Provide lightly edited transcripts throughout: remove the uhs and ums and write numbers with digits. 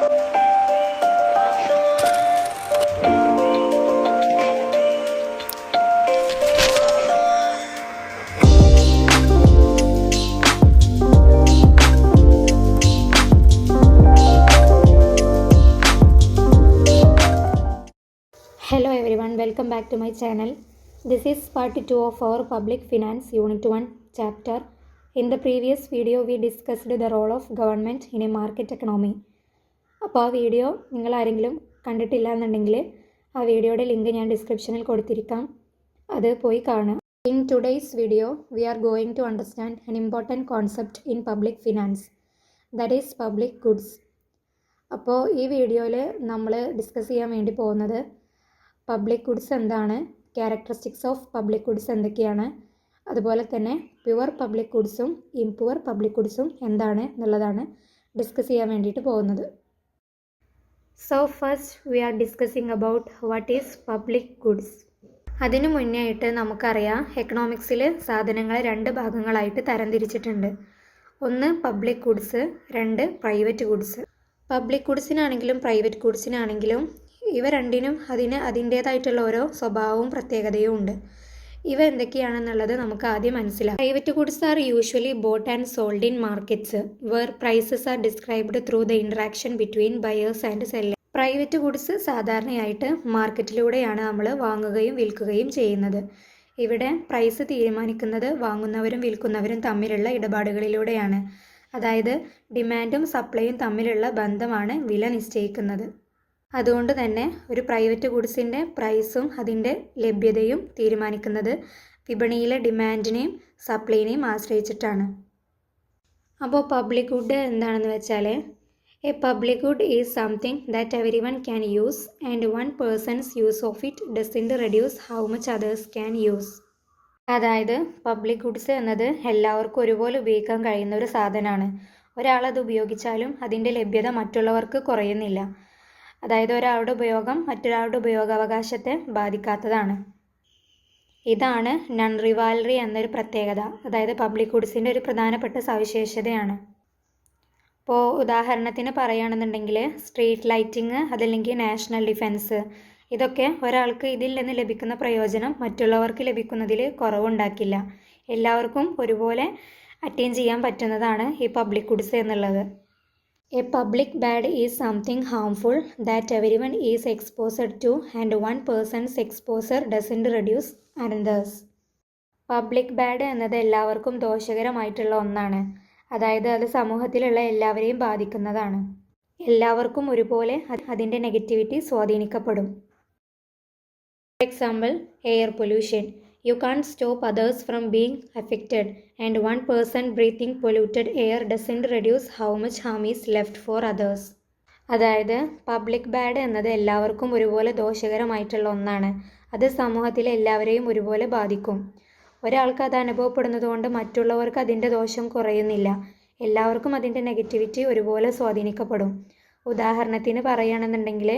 Hello everyone, welcome back to my channel. This is part 2 of our Public Finance Unit 1 chapter. In the previous video, we discussed the role of government in a market economy. അപ്പോൾ ആ video നിങ്ങൾ ആരെങ്കിലും കണ്ടിട്ടില്ല എന്നുണ്ടെങ്കിൽ ആ വീഡിയോയുടെ link ഞാൻ ഡിസ്ക്രിപ്ഷനിൽ കൊടുത്തിരിക്കാം, അത് പോയി കാണുക. In today's video, we are going to understand an important concept in public finance, that is public goods. അപ്പോൾ ഈ വീഡിയോയിൽ നമ്മൾ ഡിസ്കസ് ചെയ്യാൻ വേണ്ടി പോകുന്നത് പബ്ലിക് ഗുഡ്സ് എന്താണ്, ക്യാരക്ടറിസ്റ്റിക്സ് ഓഫ് പബ്ലിക് ഗുഡ്സ് എന്തൊക്കെയാണ്, അതുപോലെ തന്നെ പ്യുവർ പബ്ലിക് ഗുഡ്സും ഇംപ്യുവർ പബ്ലിക് ഗുഡ്സും എന്താണ് എന്നുള്ളതാണ് ഡിസ്കസ് ചെയ്യാൻ വേണ്ടിയിട്ട് പോകുന്നത്. So first we are discussing about what is public goods. അതിനു മുന്നേ ആയിട്ട് നമുക്കറിയാം, എക്കണോമിക്സിൽ സാധനങ്ങളെ രണ്ട് ഭാഗങ്ങളായിട്ട് തരംതിരിച്ചിട്ടുണ്ട്. ഒന്ന് പബ്ലിക് ഗുഡ്സ്, രണ്ട് പ്രൈവറ്റ് ഗുഡ്സ്. പബ്ലിക് ഗുഡ്സിനാണെങ്കിലും പ്രൈവറ്റ് ഗുഡ്സിനാണെങ്കിലും ഇവ രണ്ടിനും അതിൻ്റേതായിട്ടുള്ള ഓരോ സ്വഭാവവും പ്രത്യേകതയും ഉണ്ട്. ഇവ എന്തൊക്കെയാണെന്നുള്ളത് നമുക്ക് ആദ്യം മനസ്സിലാക്കാം. Private goods are usually bought and sold in markets where prices are described through the interaction between buyers and sellers. Private goods സാധാരണയായിട്ട് മാർക്കറ്റിലൂടെയാണ് നമ്മൾ വാങ്ങുകയും വിൽക്കുകയും ചെയ്യുന്നത്. ഇവിടെ പ്രൈസ് തീരുമാനിക്കുന്നത് വാങ്ങുന്നവരും വിൽക്കുന്നവരും തമ്മിലുള്ള ഇടപാടുകളിലൂടെയാണ്. അതായത് ഡിമാൻഡും സപ്ലൈയും തമ്മിലുള്ള ബന്ധമാണ് വില നിശ്ചയിക്കുന്നത്. അതുകൊണ്ട് തന്നെ ഒരു പ്രൈവറ്റ് ഗുഡ്സിൻ്റെ പ്രൈസും അതിൻ്റെ ലഭ്യതയും തീരുമാനിക്കുന്നത് വിപണിയിലെ ഡിമാൻഡിനെയും സപ്ലൈനെയും ആശ്രയിച്ചിട്ടാണ്. അപ്പോൾ പബ്ലിക് ഗുഡ് എന്താണെന്ന് വെച്ചാൽ, A public good is something that every one can use and one person's use of it doesn't reduce how much others can use. അതായത് പബ്ലിക് ഗുഡ്സ് എന്നത് എല്ലാവർക്കും ഒരുപോലെ ഉപയോഗിക്കാൻ കഴിയുന്ന ഒരു സാധനമാണ്. ഒരാളത് ഉപയോഗിച്ചാലും അതിൻ്റെ ലഭ്യത മറ്റുള്ളവർക്ക് കുറയുന്നില്ല. അതായത് ഒരാളുടെ ഉപയോഗം മറ്റൊരാളുടെ ഉപയോഗാവകാശത്തെ ബാധിക്കാത്തതാണ്. ഇതാണ് നൺ റിവാൽറി എന്നൊരു പ്രത്യേകത, അതായത് പബ്ലിക് ഗുഡ്സിൻ്റെ ഒരു പ്രധാനപ്പെട്ട സവിശേഷതയാണ്. ഇപ്പോൾ ഉദാഹരണത്തിന് പറയുകയാണെന്നുണ്ടെങ്കിൽ സ്ട്രീറ്റ് ലൈറ്റിങ്, അതല്ലെങ്കിൽ നാഷണൽ ഡിഫെൻസ്, ഇതൊക്കെ ഒരാൾക്ക് ഇതിൽ നിന്ന് ലഭിക്കുന്ന പ്രയോജനം മറ്റുള്ളവർക്ക് ലഭിക്കുന്നതിൽ കുറവുണ്ടാക്കില്ല. എല്ലാവർക്കും ഒരുപോലെ അറ്റൈൻ ചെയ്യാൻ പറ്റുന്നതാണ് ഈ പബ്ലിക് ഗുഡ്സ് എന്നുള്ളത്. A public bad is something harmful that everyone is exposed to and one person's exposure doesn't reduce another's. Public bad എന്നത് എല്ലാവർക്കും ദോഷകരമായിട്ടുള്ള ഒന്നാണ്. അതായത് അത് സമൂഹത്തിലുള്ള എല്ലാവരെയും ബാധിക്കുന്നതാണ്. എല്ലാവർക്കും ഒരുപോലെ അതിൻ്റെ നെഗറ്റിവിറ്റി സ്വാധീനിക്കപ്പെടും. For example, air pollution. You can't stop others from being affected, and one person breathing polluted air doesn't reduce how much harm is left for others. അതായത് പബ്ലിക് ബാഡ് എന്നത് എല്ലാവർക്കും ഒരുപോലെ ദോഷകരമായിട്ടുള്ള ഒന്നാണ്. അത് സമൂഹത്തിലെ എല്ലാവരെയും ഒരുപോലെ ബാധിക്കും. ഒരാൾക്ക് അത് അനുഭവപ്പെടുന്നത് കൊണ്ട് മറ്റുള്ളവർക്ക് അതിൻ്റെ ദോഷം കുറയുന്നില്ല. എല്ലാവർക്കും അതിൻ്റെ നെഗറ്റിവിറ്റി ഒരുപോലെ സ്വാധീനിക്കപ്പെടും. ഉദാഹരണത്തിന് പറയുകയാണെന്നുണ്ടെങ്കിൽ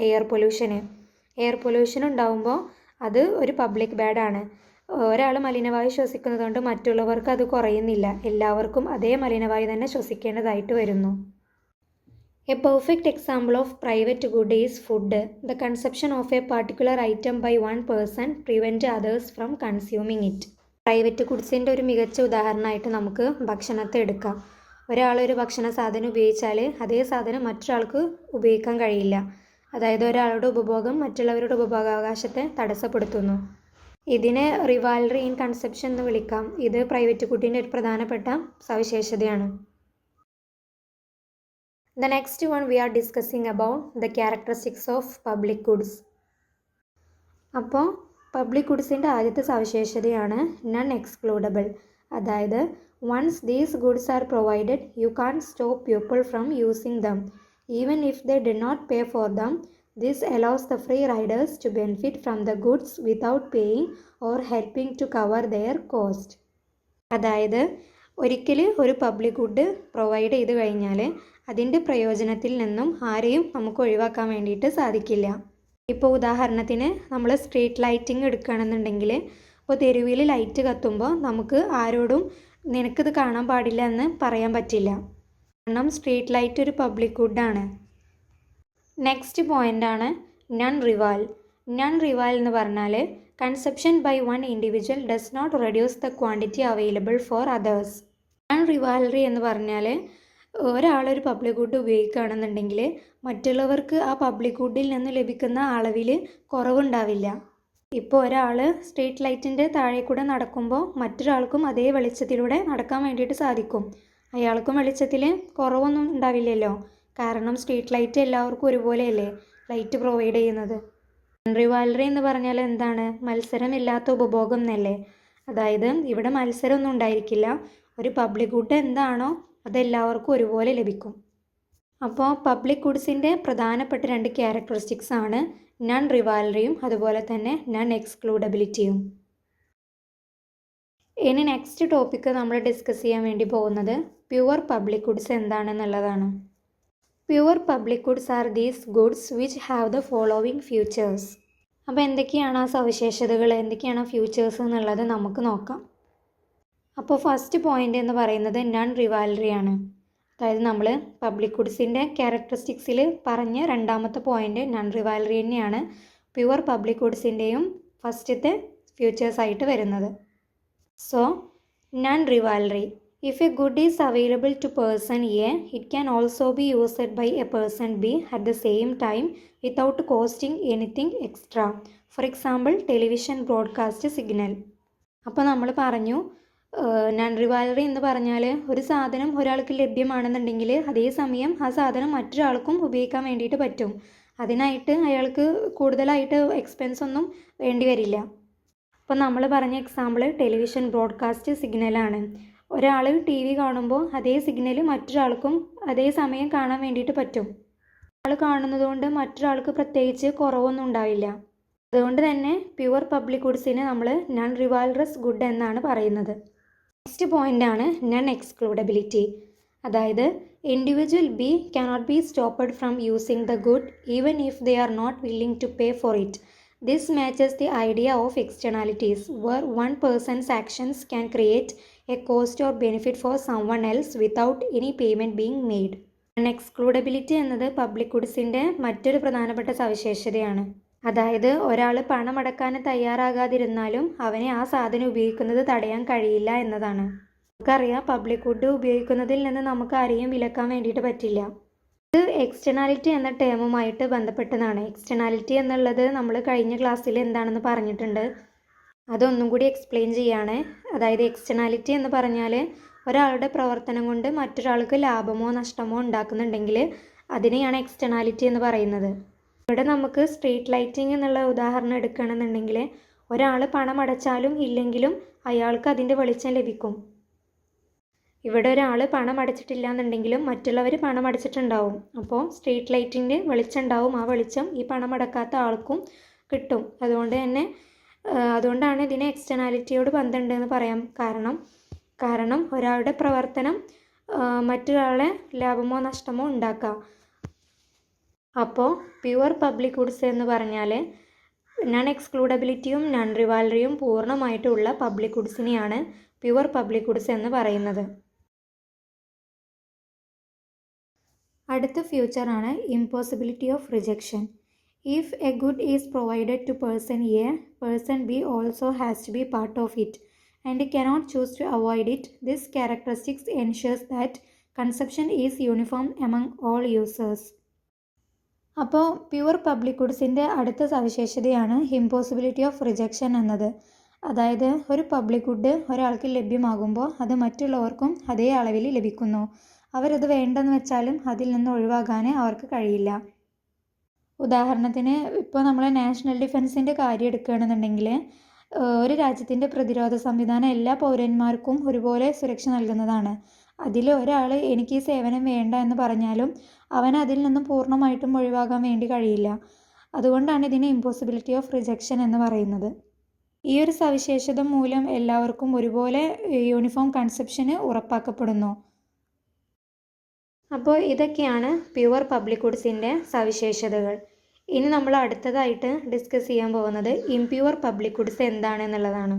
എയർ പൊല്യൂഷൻ ഉണ്ടാകുമ്പോൾ അത് ഒരു പബ്ലിക് ബാഡാണ്. ഒരാൾ മലിനവായു ശ്വസിക്കുന്നത് കൊണ്ട് മറ്റുള്ളവർക്ക് അത് കുറയുന്നില്ല. എല്ലാവർക്കും അതേ മലിനവായു തന്നെ ശ്വസിക്കേണ്ടതായിട്ട് വരുന്നു. A perfect example of private good is food. The consumption of a particular item by one person prevent others from consuming it. Private ഗുഡ്സിൻ്റെ ഒരു മികച്ച ഉദാഹരണമായിട്ട് നമുക്ക് ഭക്ഷണത്തെ എടുക്കാം. ഒരാളൊരു ഭക്ഷണ സാധനം ഉപയോഗിച്ചാൽ അതേ സാധനം മറ്റൊരാൾക്ക് ഉപയോഗിക്കാൻ കഴിയില്ല. അതായത് ഒരാളുടെ ഉപഭോഗം മറ്റുള്ളവരുടെ ഉപഭോഗാവകാശത്തെ തടസ്സപ്പെടുത്തുന്നു. ഇതിനെ റിവാൽറി ഇൻ കൺസെപ്ഷൻ എന്ന് വിളിക്കാം. ഇത് പ്രൈവറ്റ് ഗുഡിൻ്റെ ഒരു പ്രധാനപ്പെട്ട സവിശേഷതയാണ്. The next one we are discussing about the characteristics of public goods. അപ്പോൾ പബ്ലിക് ഗുഡ്സിൻ്റെ ആദ്യത്തെ സവിശേഷതയാണ് നൺ എക്സ്ക്ലൂഡബിൾ. അതായത് once these goods are provided you can't stop people from using them even if they did not pay for them. This allows the free riders to benefit from the goods without paying or helping to cover their cost. അതായത് ഒരിക്കൽ ഒരു public good provide ചെയ്ത് കഴിഞ്ഞാൽ അതിൻ്റെ പ്രയോജനത്തിൽ നിന്നും ആരെയും നമുക്ക് ഒഴിവാക്കാൻ വേണ്ടിയിട്ട് സാധിക്കില്ല. ഇപ്പോൾ ഉദാഹരണത്തിന് നമ്മൾ സ്ട്രീറ്റ് ലൈറ്റിങ് എടുക്കുകയാണെന്നുണ്ടെങ്കിൽ, ഇപ്പോൾ തെരുവിൽ ലൈറ്റ് കത്തുമ്പോൾ നമുക്ക് ആരോടും നിനക്കിത് കാണാൻ പാടില്ല എന്ന് പറയാൻ പറ്റില്ല. കാരണം സ്ട്രീറ്റ് ലൈറ്റ് ഒരു പബ്ലിക് ഗുഡാണ്. നെക്സ്റ്റ് പോയിൻ്റാണ് നൺ റിവാൽ. നൺ റിവാൽ എന്ന് പറഞ്ഞാൽ consumption by one individual does not reduce the quantity available for others. Non rivalry എന്ന് പറഞ്ഞാൽ ഒരാളൊരു പബ്ലിക് ഗുഡ് ഉപയോഗിക്കുകയാണെന്നുണ്ടെങ്കിൽ മറ്റുള്ളവർക്ക് ആ പബ്ലിക് ഗുഡിൽ നിന്ന് ലഭിക്കുന്ന അളവിൽ കുറവുണ്ടാവില്ല. ഇപ്പോൾ ഒരാൾ സ്ട്രീറ്റ് ലൈറ്റിൻ്റെ താഴെ കൂടെ നടക്കുമ്പോൾ മറ്റൊരാൾക്കും അതേ വെളിച്ചത്തിലൂടെ നടക്കാൻ വേണ്ടിയിട്ട് സാധിക്കും. അയാൾക്കും വെളിച്ചത്തിൽ കുറവൊന്നും ഉണ്ടാവില്ലല്ലോ, കാരണം സ്ട്രീറ്റ് ലൈറ്റ് എല്ലാവർക്കും ഒരുപോലെയല്ലേ ലൈറ്റ് പ്രൊവൈഡ് ചെയ്യുന്നത്. റിവാൽറി എന്ന് പറഞ്ഞാൽ എന്താണ്? മത്സരമില്ലാത്ത ഉപഭോഗം എന്നല്ലേ. അതായത് ഇവിടെ മത്സരമൊന്നും ഉണ്ടായിരിക്കില്ല. ഒരു പബ്ലിക് ഗുഡ് എന്താണോ അതെല്ലാവർക്കും ഒരുപോലെ ലഭിക്കും. അപ്പോൾ പബ്ലിക് ഗുഡ്സിൻ്റെ പ്രധാനപ്പെട്ട 2 ക്യാരക്ടറിസ്റ്റിക്സ് ആണ് നൺ റിവാൽറിയും അതുപോലെ തന്നെ നൺ എക്സ്ക്ലൂഡബിലിറ്റിയും. ഇനി നെക്സ്റ്റ് ടോപ്പിക്ക് നമ്മൾ ഡിസ്കസ് ചെയ്യാൻ വേണ്ടി പോകുന്നത് പ്യുവർ പബ്ലിക് ഗുഡ്സ് എന്താണെന്നുള്ളതാണ്. Pure public goods are these goods which have the following features. അപ്പോൾ എന്തൊക്കെയാണ് ആ സവിശേഷതകൾ, എന്തൊക്കെയാണ് ഫ്യൂച്ചേഴ്സ് എന്നുള്ളത് നമുക്ക് നോക്കാം. അപ്പോൾ ഫസ്റ്റ് പോയിൻ്റ് എന്ന് പറയുന്നത് നൺ റിവാൽറി ആണ്. അതായത് നമ്മൾ പബ്ലിക് ഗുഡ്സിൻ്റെ ക്യാരക്ടറിസ്റ്റിക്സിൽ പറഞ്ഞ രണ്ടാമത്തെ പോയിൻ്റ് നൺ റിവാൽറി തന്നെയാണ് പ്യുവർ പബ്ലിക് ഗുഡ്സിൻ്റെയും ഫസ്റ്റത്തെ ഫ്യൂച്ചേഴ്സായിട്ട് വരുന്നത്. So non rivalry. If a good is available to person A, it can also be used by a person B at the same time without costing anything extra. For example, television broadcast signal. അപ്പോൾ നമ്മൾ പറഞ്ഞു none റിവാൽറി എന്ന് പറഞ്ഞാൽ ഒരു സാധനം ഒരാൾക്ക് ലഭ്യമാണെന്നുണ്ടെങ്കിൽ അതേസമയം ആ സാധനം മറ്റൊരാൾക്കും ഉപയോഗിക്കാൻ വേണ്ടിയിട്ട് പറ്റും. അതിനായിട്ട് അയാൾക്ക് കൂടുതലായിട്ട് എക്സ്പെൻസ് ഒന്നും വേണ്ടി വരില്ല. അപ്പോൾ നമ്മൾ പറഞ്ഞ എക്സാമ്പിൾ ടെലിവിഷൻ ബ്രോഡ്കാസ്റ്റ് സിഗ്നലാണ്. ഒരാൾ ടി വി കാണുമ്പോൾ അതേ സിഗ്നൽ മറ്റൊരാൾക്കും അതേ സമയം കാണാൻ വേണ്ടിയിട്ട് പറ്റും. ഒരാൾ കാണുന്നതുകൊണ്ട് മറ്റൊരാൾക്ക് പ്രത്യേകിച്ച് കുറവൊന്നും ഉണ്ടാവില്ല. അതുകൊണ്ട് തന്നെ പ്യുവർ പബ്ലിക് ഗുഡ്സിനെ നമ്മൾ നൺ റിവാൽറസ് ഗുഡ് എന്നാണ് പറയുന്നത്. നെക്സ്റ്റ് പോയിൻ്റാണ് നൺ എക്സ്ക്ലൂഡബിലിറ്റി. അതായത് individual B cannot be stopped from using the good even if they are not willing to pay for it. This matches the idea of externalities, where one person's actions can create a cost or benefit for someone else without any payment being made. എക്സ്ക്ലൂഡബിലിറ്റി എന്നത് public ഗുഡ്സിൻ്റെ മറ്റൊരു പ്രധാനപ്പെട്ട സവിശേഷതയാണ്. അതായത് ഒരാൾ പണമടക്കാൻ തയ്യാറാകാതിരുന്നാലും അവനെ ആ സാധനം ഉപയോഗിക്കുന്നത് തടയാൻ കഴിയില്ല എന്നതാണ്. നമുക്കറിയാം പബ്ലിക് ഗുഡ് ഉപയോഗിക്കുന്നതിൽ നിന്ന് നമുക്ക് ആരെയും വിലക്കാൻ വേണ്ടിയിട്ട് പറ്റില്ല. ഇത് എക്സ്റ്റേണാലിറ്റി എന്ന ടേമുമായിട്ട് ബന്ധപ്പെട്ടതാണ്. എക്സ്റ്റേണാലിറ്റി എന്നുള്ളത് നമ്മൾ കഴിഞ്ഞ ക്ലാസ്സിൽ എന്താണെന്ന് പറഞ്ഞിട്ടുണ്ട്. അതൊന്നും കൂടി എക്സ്പ്ലെയിൻ ചെയ്യാണ്. അതായത് എക്സ്റ്റേണാലിറ്റി എന്ന് പറഞ്ഞാൽ ഒരാളുടെ പ്രവർത്തനം കൊണ്ട് മറ്റൊരാൾക്ക് ലാഭമോ നഷ്ടമോ ഉണ്ടാക്കുന്നുണ്ടെങ്കിൽ അതിനെയാണ് എക്സ്റ്റേണാലിറ്റി എന്ന് പറയുന്നത്. ഇവിടെ നമുക്ക് സ്ട്രീറ്റ് ലൈറ്റിംഗ് എന്നുള്ള ഉദാഹരണം എടുക്കുകയാണെന്നുണ്ടെങ്കിൽ ഒരാൾ പണം അടച്ചാലും ഇല്ലെങ്കിലും അയാൾക്ക് അതിൻ്റെ വെളിച്ചം ലഭിക്കും. ഇവിടെ ഒരാൾ പണം അടച്ചിട്ടില്ല എന്നുണ്ടെങ്കിലും മറ്റുള്ളവർ പണം അടച്ചിട്ടുണ്ടാവും. അപ്പോൾ സ്ട്രീറ്റ് ലൈറ്റിൻ്റെ വെളിച്ചം ഉണ്ടാവും. ആ വെളിച്ചം ഈ പണം അടക്കാത്ത ആൾക്കും കിട്ടും. അതുകൊണ്ടാണ് ഇതിന് എക്സ്റ്റേണാലിറ്റിയോട് ബന്ധമുണ്ടെന്ന് പറയാം. കാരണം ഒരാളുടെ പ്രവർത്തനം മറ്റൊരാളെ ലാഭമോ നഷ്ടമോ ഉണ്ടാക്കാം. അപ്പോൾ പ്യുവർ പബ്ലിക് ഗുഡ്സ് എന്ന് പറഞ്ഞാൽ നൺ എക്സ്ക്ലൂഡബിലിറ്റിയും നൺ റിവാൽറിയും പൂർണ്ണമായിട്ടുള്ള പബ്ലിക് ഗുഡ്സിനെയാണ് പ്യുവർ പബ്ലിക് ഗുഡ്സ് എന്ന് പറയുന്നത്. അടുത്ത ഫ്യൂച്ചറാണ് impossibility of rejection. If a good is provided to person A, person B also has to be part of it and cannot choose to avoid it. This characteristics ensures that consumption is uniform among all users. അപ്പോൾ pure public ഗുഡ്സിൻ്റെ അടുത്ത സവിശേഷതയാണ് impossibility of rejection എന്നത്. അതായത് ഒരു public good ഒരാൾക്ക് ലഭ്യമാകുമ്പോൾ അത് മറ്റുള്ളവർക്കും അതേ അളവിൽ ലഭിക്കുന്നു. അവരത് വേണ്ടെന്ന് വെച്ചാലും അതിൽ നിന്ന് ഒഴിവാകാൻ അവർക്ക് കഴിയില്ല. ഉദാഹരണത്തിന് ഇപ്പോൾ നമ്മൾ നാഷണൽ ഡിഫൻസിൻ്റെ കാര്യം എടുക്കുകയാണെന്നുണ്ടെങ്കിൽ ഒരു രാജ്യത്തിൻ്റെ പ്രതിരോധ സംവിധാനം എല്ലാ പൗരന്മാർക്കും ഒരുപോലെ സുരക്ഷ നൽകുന്നതാണ്. അതിൽ ഒരാൾ എനിക്ക് ഈ സേവനം വേണ്ട എന്ന് പറഞ്ഞാലും അവൻ അതിൽ നിന്നും പൂർണ്ണമായിട്ടും ഒഴിവാകാൻ വേണ്ടി കഴിയില്ല. അതുകൊണ്ടാണ് ഇതിനെ ഇമ്പോസിബിലിറ്റി ഓഫ് റിജക്ഷൻ എന്ന് പറയുന്നത്. ഈ ഒരു സവിശേഷത മൂലം എല്ലാവർക്കും ഒരുപോലെ യൂണിഫോം കൺസെപ്ഷന് ഉറപ്പാക്കപ്പെടുന്നു. അപ്പോൾ ഇതൊക്കെയാണ് പ്യുവർ പബ്ലിക് ഗുഡ്സിൻ്റെ സവിശേഷതകൾ. ഇനി നമ്മൾ അടുത്തതായിട്ട് ഡിസ്കസ് ചെയ്യാൻ പോകുന്നത് ഇംപ്യുവർ പബ്ലിക് ഗുഡ്സ് എന്താണെന്നുള്ളതാണ്.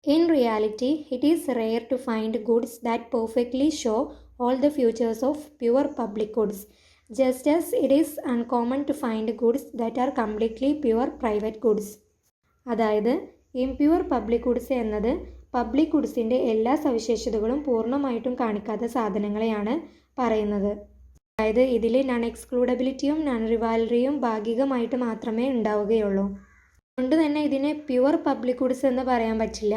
In reality it is rare to find goods that perfectly show all the features of pure public goods. just as it is uncommon to find goods that are completely pure private goods. അതായത് impure public goods എന്നത് public ഗുഡ്സിൻ്റെ എല്ലാ സവിശേഷതകളും പൂർണ്ണമായിട്ടും കാണിക്കാത്ത സാധനങ്ങളെയാണ് പറയുന്നത്. അതായത് ഇതിൽ none എക്സ്ക്ലൂഡബിലിറ്റിയും non റിവാൽറിയും ഭാഗികമായിട്ട് മാത്രമേ ഉണ്ടാവുകയുള്ളൂ. അതുകൊണ്ട് തന്നെ ഇതിനെ പ്യുവർ പബ്ലിക് ഗുഡ്സ് എന്ന് പറയാൻ പറ്റില്ല.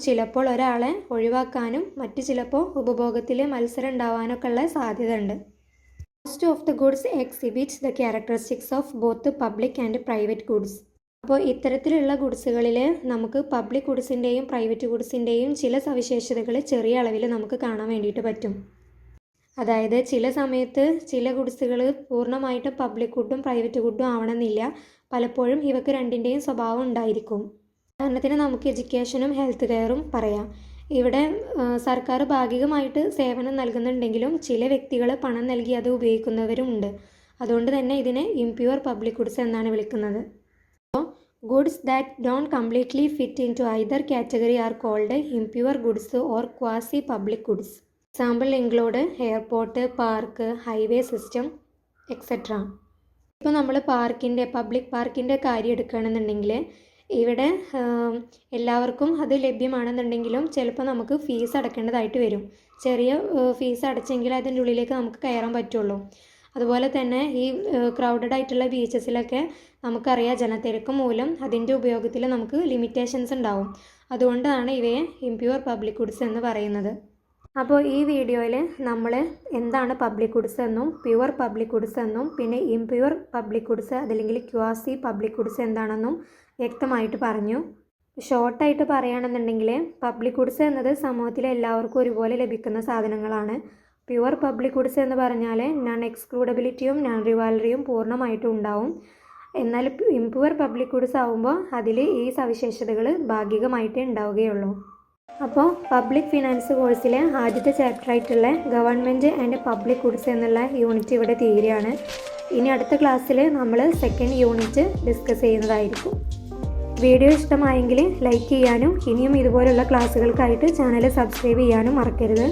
ചിലപ്പോൾ ഒരാളെ ഒഴിവാക്കാനും മറ്റ് ചിലപ്പോൾ ഉപഭോഗത്തിൽ മത്സരം ഉണ്ടാവാനൊക്കെ ഉള്ള സാധ്യത ഉണ്ട്. Most of the goods exhibits the characteristics of both public and private goods. അപ്പോൾ ഇത്തരത്തിലുള്ള ഗുഡ്സുകളിൽ നമുക്ക് പബ്ലിക് ഗുഡ്സിൻ്റെയും പ്രൈവറ്റ് ഗുഡ്സിൻ്റെയും ചില സവിശേഷതകൾ ചെറിയ അളവിൽ നമുക്ക് കാണാൻ വേണ്ടിയിട്ട് പറ്റും. അതായത് ചില സമയത്ത് ചില ഗുഡ്സുകൾ പൂർണ്ണമായിട്ടും പബ്ലിക് ഗുഡും പ്രൈവറ്റ് ഗുഡും ആവണമെന്നില്ല. പലപ്പോഴും ഇവക്ക് രണ്ടിൻ്റെയും സ്വഭാവം ഉണ്ടായിരിക്കും. ഉദാഹരണത്തിന് നമുക്ക് എഡ്യൂക്കേഷനും ഹെൽത്ത് കെയറും പറയാം. ഇവിടെ സർക്കാർ ഭാഗികമായിട്ട് സേവനം നൽകുന്നുണ്ടെങ്കിലും ചില വ്യക്തികൾ പണം നൽകി അത് ഉപയോഗിക്കുന്നവരും ഉണ്ട്. അതുകൊണ്ട് തന്നെ ഇതിനെ ഇംപ്യൂർ പബ്ലിക് ഗുഡ്സ് എന്നാണ് വിളിക്കുന്നത്. Goods that don't completely fit into either category are called impure goods or quasi public goods. Example include airport, park, highway system etcetera. ഇപ്പോൾ നമ്മൾ പബ്ലിക് പാർക്കിൻ്റെ കാര്യം എടുക്കുകയാണെന്നുണ്ടെങ്കിൽ ഇവിടെ എല്ലാവർക്കും അത് ലഭ്യമാണെന്നുണ്ടെങ്കിലും ചിലപ്പോൾ നമുക്ക് ഫീസ് അടയ്ക്കേണ്ടതായിട്ട് വരും. ചെറിയ ഫീസ് അടച്ചെങ്കിൽ അതിൻ്റെ ഉള്ളിലേക്ക് നമുക്ക് കയറാൻ പറ്റുള്ളൂ. അതുപോലെ തന്നെ ഈ ക്രൗഡഡ് ആയിട്ടുള്ള ബീച്ചസിലൊക്കെ നമുക്കറിയാം ജനത്തിരക്ക് മൂലം അതിൻ്റെ ഉപയോഗത്തിൽ നമുക്ക് ലിമിറ്റേഷൻസ് ഉണ്ടാവും. അതുകൊണ്ടാണ് ഇവയെ ഇംപ്യൂർ പബ്ലിക് ഗുഡ്സ് എന്ന് പറയുന്നത്. അപ്പോൾ ഈ വീഡിയോയിൽ നമ്മൾ എന്താണ് പബ്ലിക് ഗുഡ്സ് എന്നും പ്യുവർ പബ്ലിക് ഗുഡ്സ് എന്നും പിന്നെ ഇംപ്യുവർ പബ്ലിക് ഗുഡ്സ് അതല്ലെങ്കിൽ ക്വാസി പബ്ലിക് ഗുഡ്സ് എന്താണെന്നും വ്യക്തമായിട്ട് പറഞ്ഞു. ഷോർട്ടായിട്ട് പറയുകയാണെന്നുണ്ടെങ്കിൽ പബ്ലിക് ഗുഡ്സ് എന്നത് സമൂഹത്തിലെ എല്ലാവർക്കും ഒരുപോലെ ലഭിക്കുന്ന സാധനങ്ങളാണ്. പ്യുവർ പബ്ലിക് ഗുഡ്സ് എന്ന് പറഞ്ഞാൽ നൺ എക്സ്ക്ലൂഡബിലിറ്റിയും നൺ റിവാൽറിയും പൂർണ്ണമായിട്ടും ഉണ്ടാവും. എന്നാൽ ഇംപ്യുവർ പബ്ലിക് ഗുഡ്സ് ആകുമ്പോൾ അതിൽ ഈ സവിശേഷതകൾ ഭാഗികമായിട്ടേ ഉണ്ടാവുകയുള്ളൂ. അപ്പോൾ പബ്ലിക് ഫിനാൻസ് കോഴ്സിലെ ആദ്യത്തെ ചാപ്റ്ററായിട്ടുള്ള ഗവൺമെൻറ് ആൻഡ് പബ്ലിക് ഗുഡ്സ് എന്നുള്ള യൂണിറ്റ് ഇവിടെ തീരുകയാണ്. ഇനി അടുത്ത ക്ലാസ്സിൽ നമ്മൾ സെക്കൻഡ് യൂണിറ്റ് ഡിസ്കസ് ചെയ്യുന്നതായിരിക്കും. വീഡിയോ ഇഷ്ടമായെങ്കിൽ ലൈക്ക് ചെയ്യാനും ഇനിയും ഇതുപോലുള്ള ക്ലാസ്സുകൾക്കായിട്ട് ചാനൽ സബ്സ്ക്രൈബ് ചെയ്യാനും മറക്കരുത്.